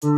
6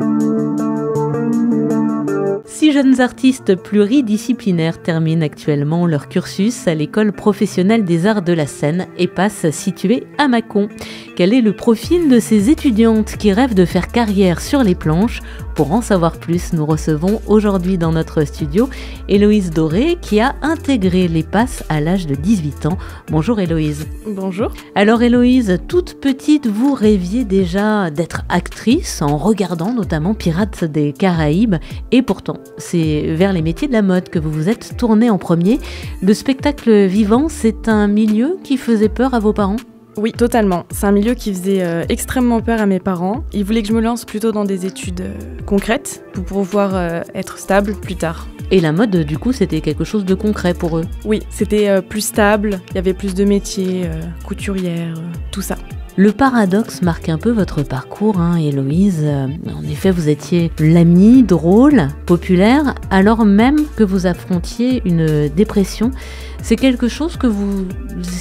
jeunes artistes pluridisciplinaires terminent actuellement leur cursus à l'école professionnelle des arts de la scène, EPAS, située à Mâcon. Quel est le profil de ces étudiantes qui rêvent de faire carrière sur les planches? Pour en savoir plus, nous recevons aujourd'hui dans notre studio Héloïse Doré qui a intégré l'EPAS à l'âge de 18 ans. Bonjour Héloïse. Bonjour. Alors Héloïse, toute petite, vous rêviez déjà d'être actrice en regardant notamment Pirates des Caraïbes et pourtant, c'est vers les métiers de la mode que vous vous êtes tournée en premier. Le spectacle vivant, c'est un milieu qui faisait peur à vos parents ? Oui, totalement. C'est un milieu qui faisait extrêmement peur à mes parents. Ils voulaient que je me lance plutôt dans des études concrètes pour pouvoir être stable plus tard. Et la mode, du coup, c'était quelque chose de concret pour eux? Oui, c'était plus stable, il y avait plus de métiers, couturière, tout ça. Le paradoxe marque un peu votre parcours, Héloïse. En effet, vous étiez l'amie drôle, populaire, alors même que vous affrontiez une dépression. C'est quelque chose que vous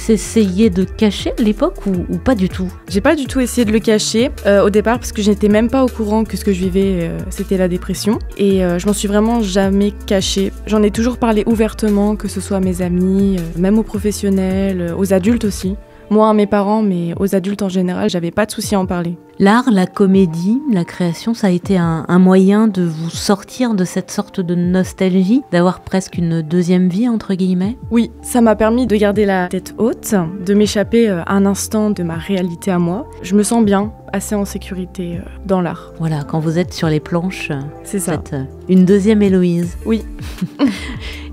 essayiez de cacher à l'époque ou pas du tout? J'ai pas du tout essayé de le cacher au départ parce que je n'étais même pas au courant que ce que je vivais, c'était la dépression. Et je m'en suis vraiment jamais cachée. J'en ai toujours parlé ouvertement, que ce soit à mes amis, même aux professionnels, aux adultes aussi. Moi, à mes parents, mais aux adultes en général, j'avais pas de souci à en parler. L'art, la comédie, la création, ça a été un moyen de vous sortir de cette sorte de nostalgie, d'avoir presque une deuxième vie, entre guillemets? Oui, ça m'a permis de garder la tête haute, de m'échapper un instant de ma réalité à moi. Je me sens bien, assez en sécurité dans l'art. Voilà, quand vous êtes sur les planches, c'est ça. Vous êtes une deuxième Héloïse. Oui.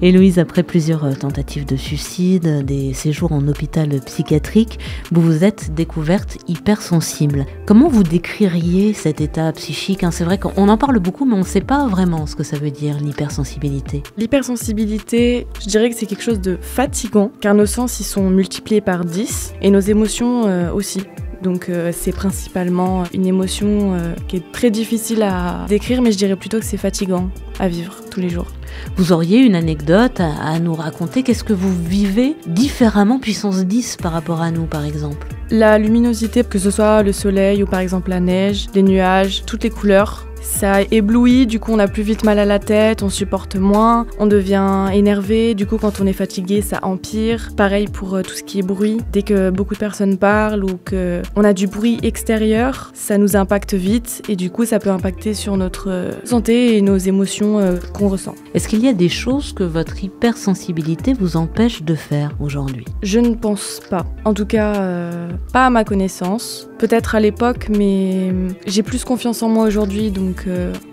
Héloïse, après plusieurs tentatives de suicide, des séjours en hôpital psychiatrique, vous vous êtes découverte hypersensible. Comment vous décririez cet état psychique? C'est vrai qu'on en parle beaucoup, mais on ne sait pas vraiment ce que ça veut dire, l'hypersensibilité. L'hypersensibilité, je dirais que c'est quelque chose de fatigant, car nos sens ils sont multipliés par 10, et nos émotions aussi. Donc c'est principalement une émotion qui est très difficile à décrire, mais je dirais plutôt que c'est fatigant à vivre tous les jours. Vous auriez une anecdote à nous raconter? Qu'est-ce que vous vivez différemment puissance 10 par rapport à nous, par exemple? La luminosité, que ce soit le soleil ou par exemple la neige, les nuages, toutes les couleurs. Ça éblouit, du coup on a plus vite mal à la tête, on supporte moins, on devient énervé, du coup quand on est fatigué ça empire. Pareil pour tout ce qui est bruit, dès que beaucoup de personnes parlent ou qu'on a du bruit extérieur, ça nous impacte vite et du coup ça peut impacter sur notre santé et nos émotions qu'on ressent. Est-ce qu'il y a des choses que votre hypersensibilité vous empêche de faire aujourd'hui? Je ne pense pas, en tout cas pas à ma connaissance. Peut-être à l'époque, mais j'ai plus confiance en moi aujourd'hui, donc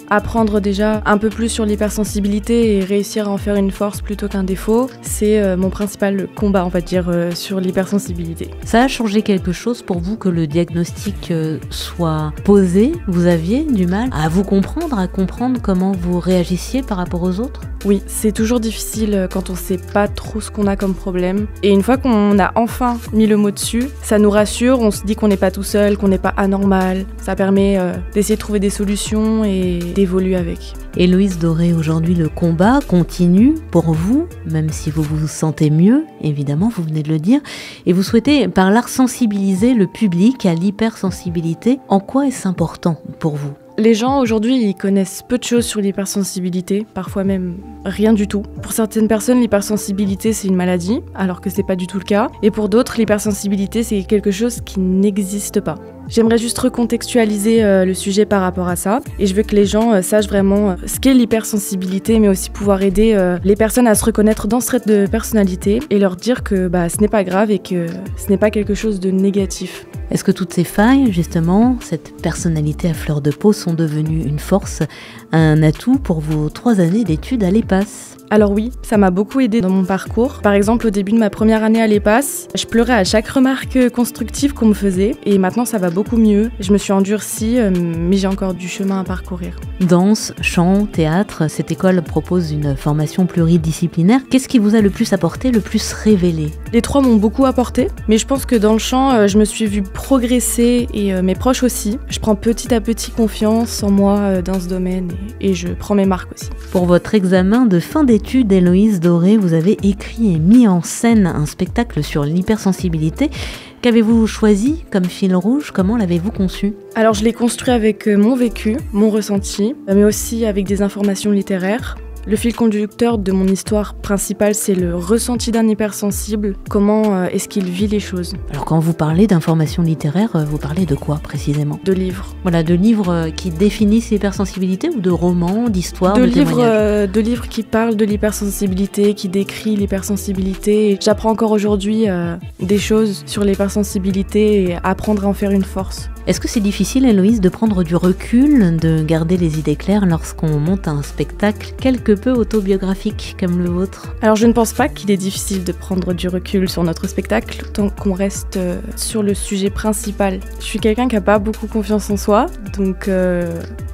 apprendre déjà un peu plus sur l'hypersensibilité et réussir à en faire une force plutôt qu'un défaut, c'est mon principal combat, on va dire, sur l'hypersensibilité. Ça a changé quelque chose pour vous que le diagnostic soit posé? Vous aviez du mal à vous comprendre, à comprendre comment vous réagissiez par rapport aux autres? Oui, c'est toujours difficile quand on sait pas trop ce qu'on a comme problème. Et une fois qu'on a enfin mis le mot dessus, ça nous rassure, on se dit qu'on n'est pas tout seul, qu'on n'est pas anormal. Ça permet d'essayer de trouver des solutions et d'évoluer avec. Héloïse Doré, aujourd'hui le combat continue pour vous, même si vous vous sentez mieux, évidemment, vous venez de le dire, et vous souhaitez par l'art sensibiliser le public à l'hypersensibilité. En quoi est-ce important pour vous? Les gens aujourd'hui, ils connaissent peu de choses sur l'hypersensibilité, parfois même rien du tout. Pour certaines personnes, l'hypersensibilité c'est une maladie, alors que c'est pas du tout le cas. Et pour d'autres, l'hypersensibilité c'est quelque chose qui n'existe pas. J'aimerais juste recontextualiser le sujet par rapport à ça et je veux que les gens sachent vraiment ce qu'est l'hypersensibilité, mais aussi pouvoir aider les personnes à se reconnaître dans ce trait de personnalité et leur dire que ce n'est pas grave et que ce n'est pas quelque chose de négatif. Est-ce que toutes ces failles, justement, cette personnalité à fleur de peau sont devenues une force, un atout pour vos 3 années d'études à l'EPAS? Alors oui, ça m'a beaucoup aidé dans mon parcours. Par exemple, au début de ma première année à l'EPAS, je pleurais à chaque remarque constructive qu'on me faisait et maintenant ça va beaucoup mieux. Je me suis endurcie, mais j'ai encore du chemin à parcourir. Danse, chant, théâtre, cette école propose une formation pluridisciplinaire. Qu'est-ce qui vous a le plus apporté, le plus révélé? Les 3 m'ont beaucoup apporté, mais je pense que dans le chant, je me suis vue progresser et mes proches aussi. Je prends petit à petit confiance en moi dans ce domaine et je prends mes marques aussi. Pour votre examen de fin d'études, Héloïse Doré, vous avez écrit et mis en scène un spectacle sur l'hypersensibilité. Qu'avez-vous choisi comme fil rouge? Comment l'avez-vous conçu? Alors je l'ai construit avec mon vécu, mon ressenti, mais aussi avec des informations littéraires. Le fil conducteur de mon histoire principale, c'est le ressenti d'un hypersensible. Comment est-ce qu'il vit les choses? Alors quand vous parlez d'informations littéraires, vous parlez de quoi précisément? De livres. Voilà, de livres qui définissent l'hypersensibilité ou de romans, d'histoires, de témoignages? De livres qui parlent de l'hypersensibilité, qui décrivent l'hypersensibilité. Et j'apprends encore aujourd'hui des choses sur l'hypersensibilité et apprendre à en faire une force. Est-ce que c'est difficile, Héloïse, de prendre du recul, de garder les idées claires lorsqu'on monte un spectacle quelque peu autobiographique comme le vôtre? Alors je ne pense pas qu'il est difficile de prendre du recul sur notre spectacle tant qu'on reste sur le sujet principal. Je suis quelqu'un qui n'a pas beaucoup confiance en soi, donc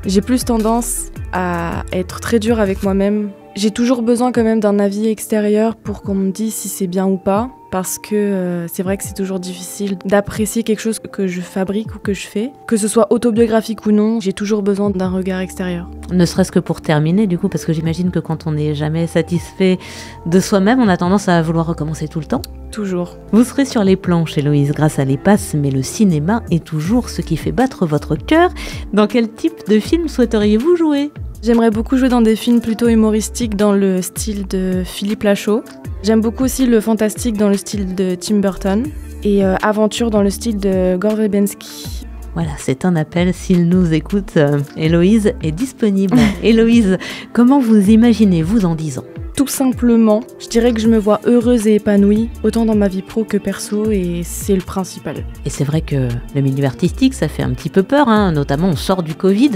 j'ai plus tendance à être très dure avec moi-même. J'ai toujours besoin quand même d'un avis extérieur pour qu'on me dise si c'est bien ou pas. Parce que c'est vrai que c'est toujours difficile d'apprécier quelque chose que je fabrique ou que je fais. Que ce soit autobiographique ou non, j'ai toujours besoin d'un regard extérieur. Ne serait-ce que pour terminer, du coup, parce que j'imagine que quand on n'est jamais satisfait de soi-même, on a tendance à vouloir recommencer tout le temps. Toujours. Vous serez sur les planches, Héloïse, grâce à l'EPAS, mais le cinéma est toujours ce qui fait battre votre cœur. Dans quel type de film souhaiteriez-vous jouer ? J'aimerais beaucoup jouer dans des films plutôt humoristiques dans le style de Philippe Lachaud. J'aime beaucoup aussi le fantastique dans le style de Tim Burton et aventure dans le style de Gore Verbinski. Voilà, c'est un appel. S'il nous écoute, Héloïse est disponible. Héloïse, comment vous imaginez-vous dans 10 ans ? Tout simplement, je dirais que je me vois heureuse et épanouie, autant dans ma vie pro que perso, et c'est le principal. Et c'est vrai que le milieu artistique, ça fait un petit peu peur, hein, notamment on sort du Covid.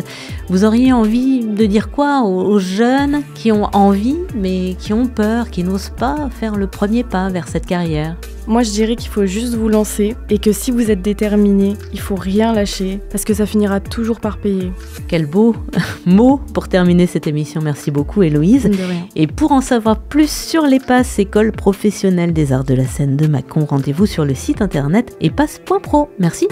Vous auriez envie de dire quoi aux jeunes qui ont envie, mais qui ont peur, qui n'osent pas faire le premier pas vers cette carrière ? Moi, je dirais qu'il faut juste vous lancer et que si vous êtes déterminé, il faut rien lâcher parce que ça finira toujours par payer. Quel beau mot pour terminer cette émission. Merci beaucoup, Héloïse. De rien. Et pour en savoir plus sur l'EPAS, École professionnelle des arts de la scène de Mâcon, rendez-vous sur le site internet epas.pro. Merci.